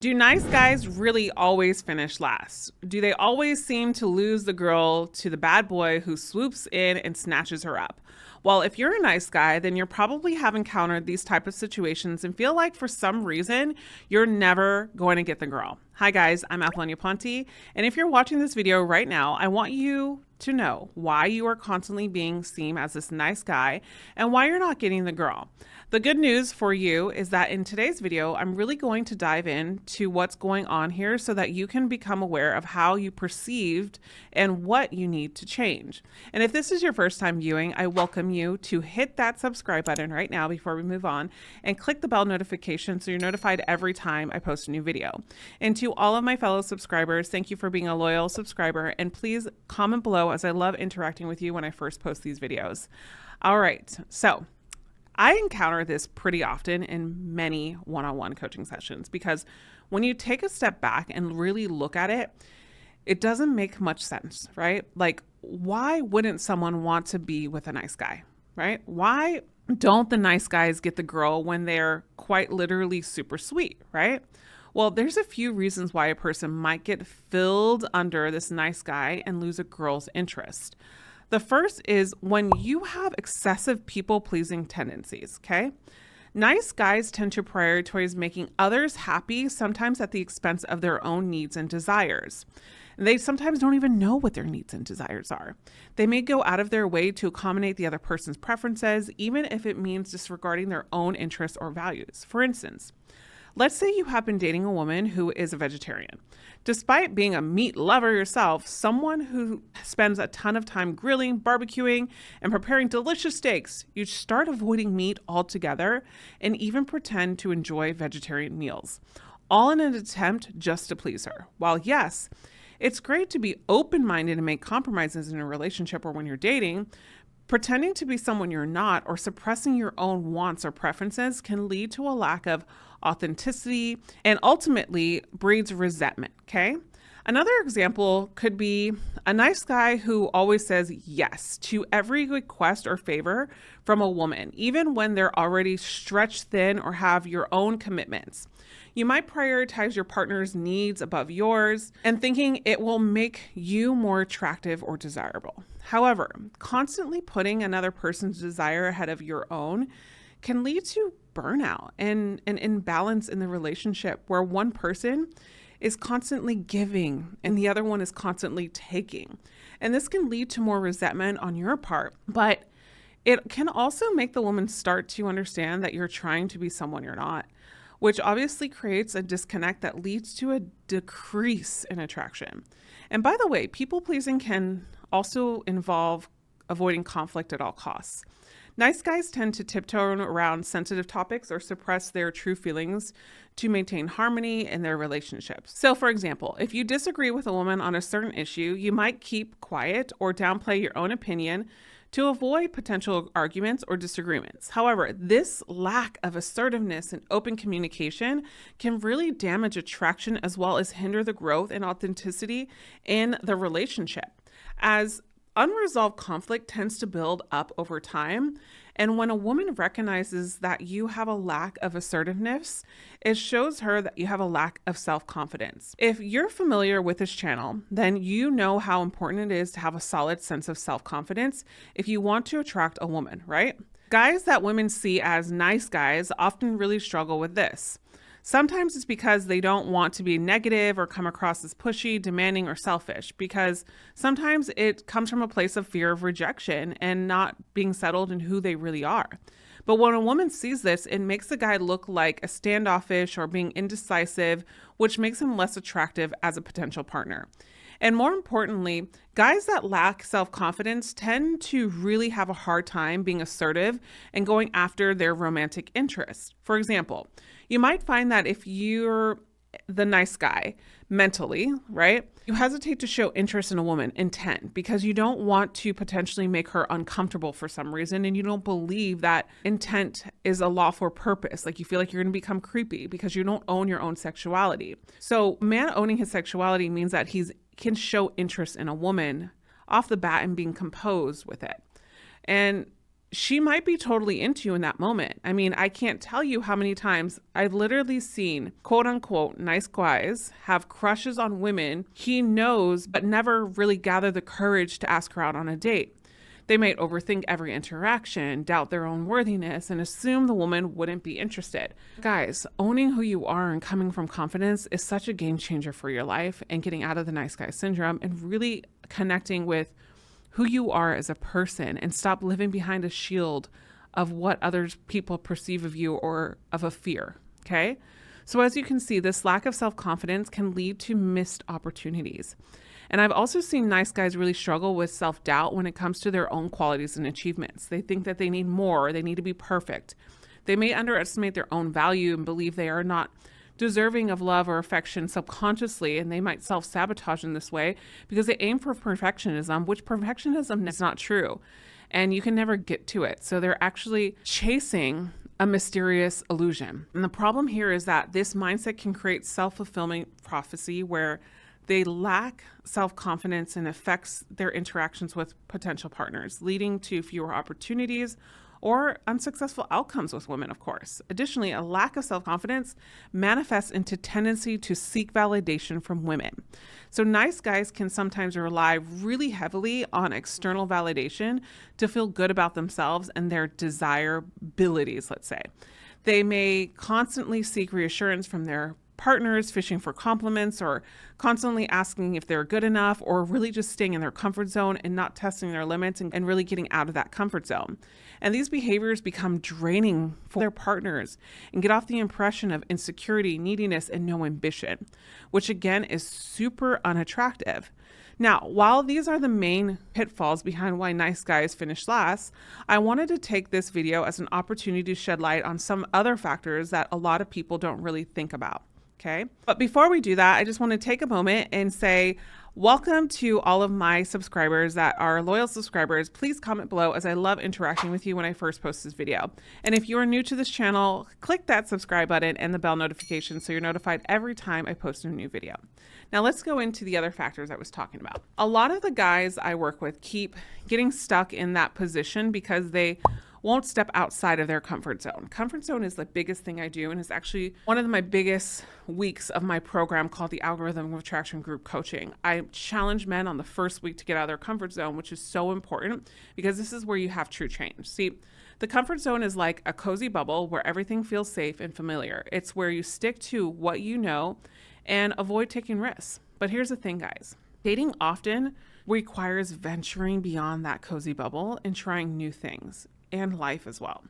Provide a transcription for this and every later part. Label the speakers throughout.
Speaker 1: Do nice guys really always finish last? Do they always seem to lose the girl to the bad boy who swoops in and snatches her up? Well, if you're a nice guy, then you probably have encountered these type of situations and feel like for some reason you're never going to get the girl. Hi guys, I'm Apollonia Ponti, and if you're watching this video right now, I want you to know why you are constantly being seen as this nice guy and why you're not getting the girl. The good news for you is that in today's video, I'm really going to dive into what's going on here so that you can become aware of how you perceived and what you need to change. And if this is your first time viewing, I welcome you to hit that subscribe button right now before we move on and click the bell notification so you're notified every time I post a new video. And to all of my fellow subscribers, thank you for being a loyal subscriber, and please comment below as I love interacting with you when I first post these videos. All right, so I encounter this pretty often in many one-on-one coaching sessions because when you take a step back and really look at it, it doesn't make much sense, right? Like, why wouldn't someone want to be with a nice guy, right? Why don't the nice guys get the girl when they're quite literally super sweet, right? Well, there's a few reasons why a person might get filled under this nice guy and lose a girl's interest. The first is when you have excessive people-pleasing tendencies, okay? Nice guys tend to prioritize making others happy, sometimes at the expense of their own needs and desires. And they sometimes don't even know what their needs and desires are. They may go out of their way to accommodate the other person's preferences, even if it means disregarding their own interests or values. For instance, let's say you have been dating a woman who is a vegetarian. Despite being a meat lover yourself, someone who spends a ton of time grilling, barbecuing, and preparing delicious steaks, you start avoiding meat altogether and even pretend to enjoy vegetarian meals, all in an attempt just to please her. While yes, it's great to be open-minded and make compromises in a relationship or when you're dating, pretending to be someone you're not or suppressing your own wants or preferences can lead to a lack of authenticity and ultimately breeds resentment, okay? Another example could be a nice guy who always says yes to every request or favor from a woman, even when they're already stretched thin or have your own commitments. You might prioritize your partner's needs above yours and thinking it will make you more attractive or desirable. However, constantly putting another person's desire ahead of your own can lead to burnout and an imbalance in the relationship where one person is constantly giving and the other one is constantly taking. And this can lead to more resentment on your part, but it can also make the woman start to understand that you're trying to be someone you're not, which obviously creates a disconnect that leads to a decrease in attraction. And by the way, people pleasing can also involve avoiding conflict at all costs. Nice guys tend to tiptoe around sensitive topics or suppress their true feelings to maintain harmony in their relationships. So for example, if you disagree with a woman on a certain issue, you might keep quiet or downplay your own opinion to avoid potential arguments or disagreements. However, this lack of assertiveness and open communication can really damage attraction as well as hinder the growth and authenticity in the relationship, as unresolved conflict tends to build up over time. And when a woman recognizes that you have a lack of assertiveness, it shows her that you have a lack of self-confidence. If you're familiar with this channel, then you know how important it is to have a solid sense of self-confidence if you want to attract a woman, right? Guys that women see as nice guys often really struggle with this. Sometimes it's because they don't want to be negative or come across as pushy, demanding, or selfish, because sometimes it comes from a place of fear of rejection and not being settled in who they really are. But when a woman sees this, it makes the guy look like a standoffish or being indecisive, which makes him less attractive as a potential partner. And more importantly, guys that lack self-confidence tend to really have a hard time being assertive and going after their romantic interests. For example, you might find that if you're the nice guy mentally, right, you hesitate to show interest in a woman, intent, because you don't want to potentially make her uncomfortable for some reason, and you don't believe that intent is a lawful purpose. Like you feel like you're going to become creepy because you don't own your own sexuality. So a man owning his sexuality means that he can show interest in a woman off the bat and being composed with it. And she might be totally into you in that moment. I mean, I can't tell you how many times I've literally seen quote unquote nice guys have crushes on women he knows, but never really gather the courage to ask her out on a date. They might overthink every interaction, doubt their own worthiness, and assume the woman wouldn't be interested. Guys, owning who you are and coming from confidence is such a game changer for your life and getting out of the nice guy syndrome and really connecting with who you are as a person and stop living behind a shield of what other people perceive of you or of a fear, okay? So as you can see, this lack of self-confidence can lead to missed opportunities. And I've also seen nice guys really struggle with self-doubt when it comes to their own qualities and achievements. They think that they need more, or they need to be perfect. They may underestimate their own value and believe they are not deserving of love or affection subconsciously, and they might self-sabotage in this way because they aim for perfectionism, which perfectionism is not true, and you can never get to it. So they're actually chasing a mysterious illusion. And the problem here is that this mindset can create self-fulfilling prophecy where they lack self-confidence and affects their interactions with potential partners, leading to fewer opportunities or unsuccessful outcomes with women, of course. Additionally, a lack of self-confidence manifests into tendency to seek validation from women. So nice guys can sometimes rely really heavily on external validation to feel good about themselves and their desirabilities, let's say. They may constantly seek reassurance from their partners, fishing for compliments or constantly asking if they're good enough, or really just staying in their comfort zone and not testing their limits and really getting out of that comfort zone. And these behaviors become draining for their partners and get off the impression of insecurity, neediness, and no ambition, which again is super unattractive. Now, while these are the main pitfalls behind why nice guys finish last, I wanted to take this video as an opportunity to shed light on some other factors that a lot of people don't really think about. Okay. But before we do that, I just want to take a moment and say, welcome to all of my subscribers that are loyal subscribers. Please comment below, as I love interacting with you when I first post this video. And if you are new to this channel, click that subscribe button and the bell notification so you're notified every time I post a new video. Now let's go into the other factors I was talking about. A lot of the guys I work with keep getting stuck in that position because they won't step outside of their comfort zone. Comfort zone is the biggest thing I do, and it's actually one of my biggest weeks of my program called the Algorithm of Attraction Group Coaching. I challenge men on the first week to get out of their comfort zone, which is so important because this is where you have true change. See, the comfort zone is like a cozy bubble where everything feels safe and familiar. It's where you stick to what you know and avoid taking risks. But here's the thing, guys. Dating often requires venturing beyond that cozy bubble and trying new things, and life as well.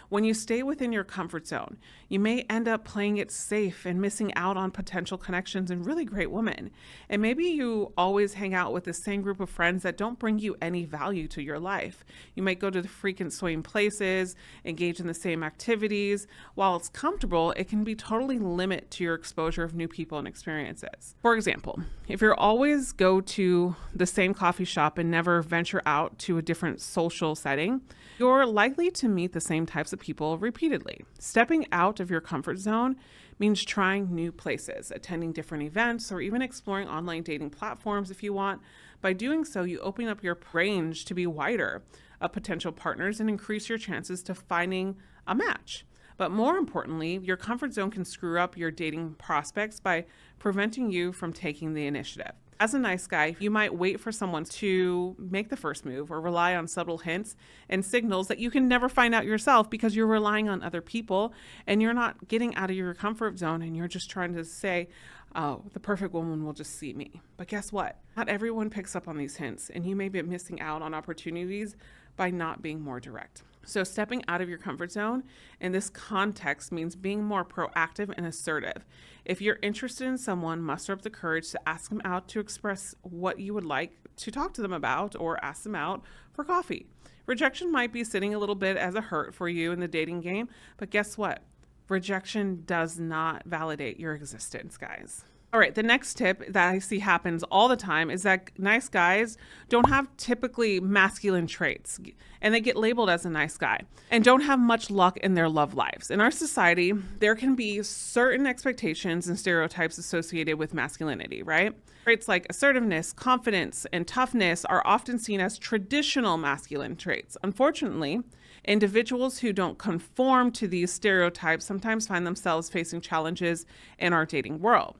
Speaker 1: When you stay within your comfort zone, you may end up playing it safe and missing out on potential connections and really great women. And maybe you always hang out with the same group of friends that don't bring you any value to your life. You might go to the frequent same places, engage in the same activities. While it's comfortable, it can be totally limit to your exposure of new people and experiences. For example, if you're always go to the same coffee shop and never venture out to a different social setting, you're likely to meet the same types of people repeatedly. Stepping out of your comfort zone means trying new places, attending different events, or even exploring online dating platforms if you want. By doing so, you open up your range to be wider of potential partners and increase your chances to finding a match. But more importantly, your comfort zone can screw up your dating prospects by preventing you from taking the initiative. As a nice guy, you might wait for someone to make the first move or rely on subtle hints and signals that you can never find out yourself because you're relying on other people and you're not getting out of your comfort zone and you're just trying to say, oh, the perfect woman will just see me. But guess what? Not everyone picks up on these hints, and you may be missing out on opportunities by not being more direct. So stepping out of your comfort zone in this context means being more proactive and assertive. If you're interested in someone, muster up the courage to ask them out, to express what you would like to talk to them about, or ask them out for coffee. Rejection might be sitting a little bit as a hurt for you in the dating game, but guess what? Rejection does not validate your existence, guys. All right, the next tip that I see happens all the time is that nice guys don't have typically masculine traits, and they get labeled as a nice guy and don't have much luck in their love lives. In our society, there can be certain expectations and stereotypes associated with masculinity, right? Traits like assertiveness, confidence, and toughness are often seen as traditional masculine traits. Unfortunately, Individuals who don't conform to these stereotypes sometimes find themselves facing challenges in our dating world.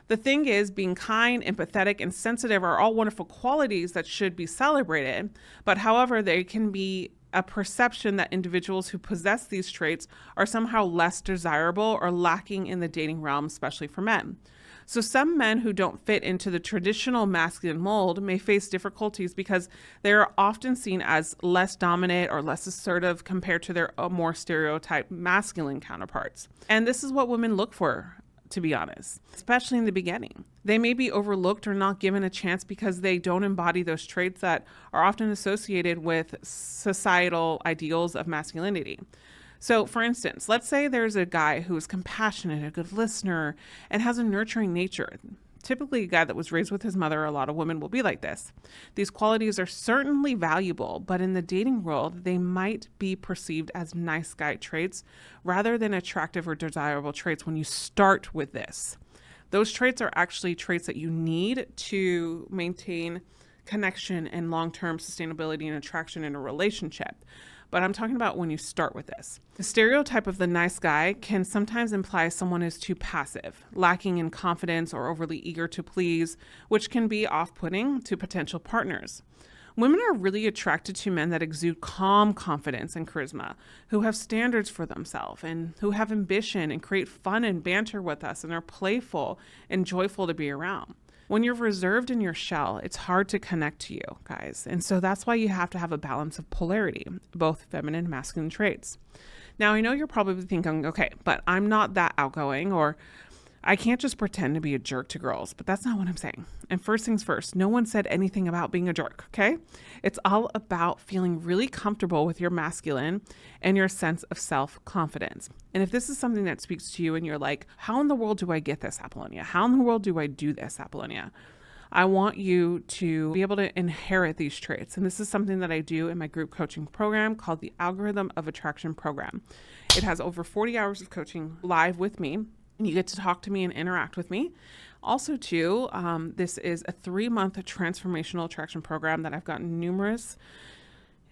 Speaker 1: The thing is, being kind, empathetic, and sensitive are all wonderful qualities that should be celebrated, but however, there can be a perception that individuals who possess these traits are somehow less desirable or lacking in the dating realm, especially for men. So some men who don't fit into the traditional masculine mold may face difficulties because they are often seen as less dominant or less assertive compared to their more stereotyped masculine counterparts. And this is what women look for, to be honest, especially in the beginning. They may be overlooked or not given a chance because they don't embody those traits that are often associated with societal ideals of masculinity. So, for instance, let's say there's a guy who is compassionate, a good listener, and has a nurturing nature. Typically, a guy that was raised with his mother, a lot of women will be like this. These qualities are certainly valuable, but in the dating world, they might be perceived as nice guy traits rather than attractive or desirable traits when you start with this. Those traits are actually traits that you need to maintain connection and long-term sustainability and attraction in a relationship. But I'm talking about when you start with this. The stereotype of the nice guy can sometimes imply someone is too passive, lacking in confidence, or overly eager to please, which can be off-putting to potential partners. Women are really attracted to men that exude calm confidence and charisma, who have standards for themselves and who have ambition and create fun and banter with us and are playful and joyful to be around. When you're reserved in your shell, it's hard to connect to you, guys. And so that's why you have to have a balance of polarity, both feminine and masculine traits. Now, I know you're probably thinking, okay, but I'm not that outgoing, or I can't just pretend to be a jerk to girls, but that's not what I'm saying. And first things first, no one said anything about being a jerk, okay? It's all about feeling really comfortable with your masculine and your sense of self-confidence. And if this is something that speaks to you and you're like, how in the world do I get this, Apollonia? How in the world do I do this, Apollonia? I want you to be able to inherit these traits. And this is something that I do in my group coaching program called the Algorithm of Attraction Program. It has over 40 hours of coaching live with me. And you get to talk to me and interact with me. Also, too, this is a 3-month transformational attraction program that I've gotten numerous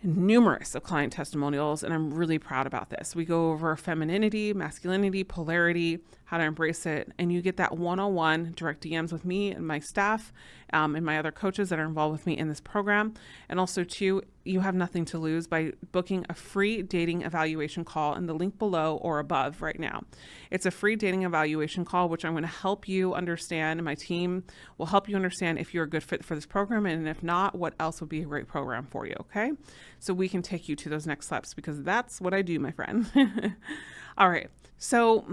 Speaker 1: of client testimonials, and I'm really proud about this. We go over femininity, masculinity, polarity, how to embrace it, and you get that one-on-one direct DMs with me and my staff and my other coaches that are involved with me in this program. And also, too, you have nothing to lose by booking a free dating evaluation call in the link below or above right now. It's a free dating evaluation call, which I'm going to help you understand, and my team will help you understand if you're a good fit for this program, and if not, what else would be a great program for you, okay? So we can take you to those next steps, because that's what I do, my friend. All right, so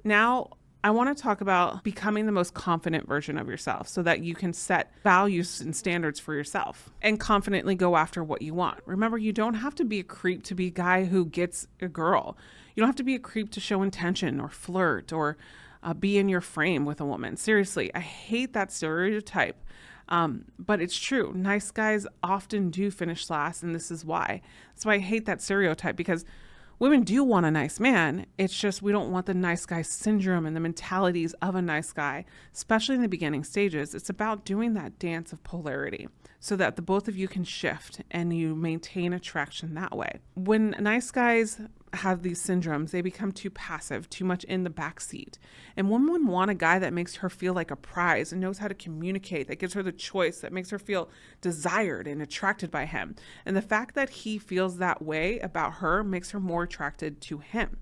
Speaker 1: now I want to talk about becoming the most confident version of yourself so that you can set values and standards for yourself and confidently go after what you want. Remember, you don't have to be a creep to be a guy who gets a girl. You don't have to be a creep to show intention or flirt or be in your frame with a woman. Seriously, I hate that stereotype. But it's true. Nice guys often do finish last, and this is why. That's why I hate that stereotype, because women do want a nice man. It's just we don't want the nice guy syndrome and the mentalities of a nice guy, especially in the beginning stages. It's about doing that dance of polarity so that the both of you can shift and you maintain attraction that way. When nice guys have these syndromes, they become too passive, too much in the backseat. And women want a guy that makes her feel like a prize and knows how to communicate, that gives her the choice, that makes her feel desired and attracted by him. And the fact that he feels that way about her makes her more attracted to him.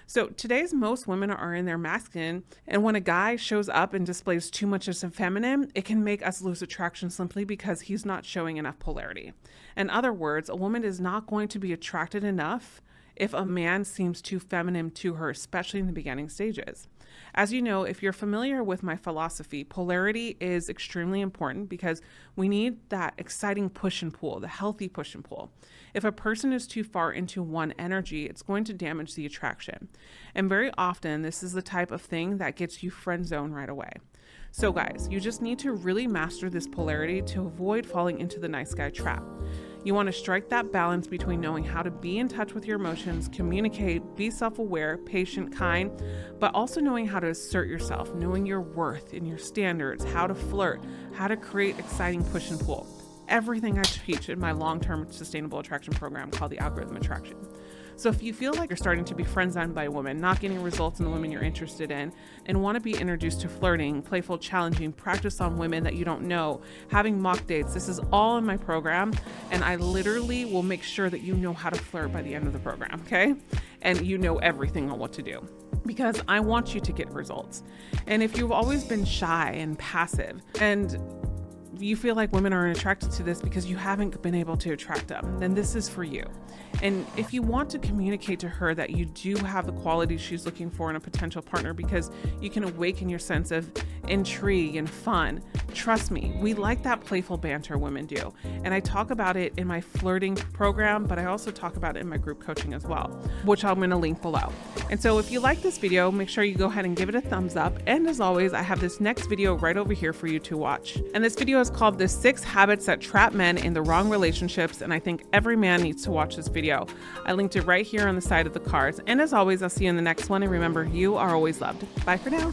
Speaker 1: So today's most women are in their masculine, and when a guy shows up and displays too much as a feminine, it can make us lose attraction simply because he's not showing enough polarity. In other words, a woman is not going to be attracted enough if a man seems too feminine to her, especially in the beginning stages. As you know, if you're familiar with my philosophy, polarity is extremely important because we need that exciting push and pull, the healthy push and pull. If a person is too far into one energy, it's going to damage the attraction. And very often, this is the type of thing that gets you friend zone right away. So guys, you just need to really master this polarity to avoid falling into the nice guy trap. You want to strike that balance between knowing how to be in touch with your emotions, communicate, be self-aware, patient, kind, but also knowing how to assert yourself, knowing your worth and your standards, how to flirt, how to create exciting push and pull. everything I teach in my long-term sustainable attraction program called the Algorithm Attraction. So if you feel like you're starting to be friend-zoned by women, not getting results in the women you're interested in, and want to be introduced to flirting, playful, challenging, practice on women that you don't know, having mock dates, this is all in my program, and I literally will make sure that you know how to flirt by the end of the program, okay? And you know everything on what to do, because I want you to get results. And if you've always been shy and passive, and you feel like women aren't attracted to this because you haven't been able to attract them, then this is for you. And if you want to communicate to her that you do have the qualities she's looking for in a potential partner because you can awaken your sense of intrigue and fun, trust me, we like that playful banter women do. And I talk about it in my flirting program, but I also talk about it in my group coaching as well, which I'm going to link below. And so if you like this video, make sure you go ahead and give it a thumbs up. And as always, I have this next video right over here for you to watch. And this video is called The 6 Habits That Trap Men in the Wrong Relationships. And I think every man needs to watch this video. I linked it right here on the side of the cards. And as always, I'll see you in the next one. And remember, you are always loved. Bye for now.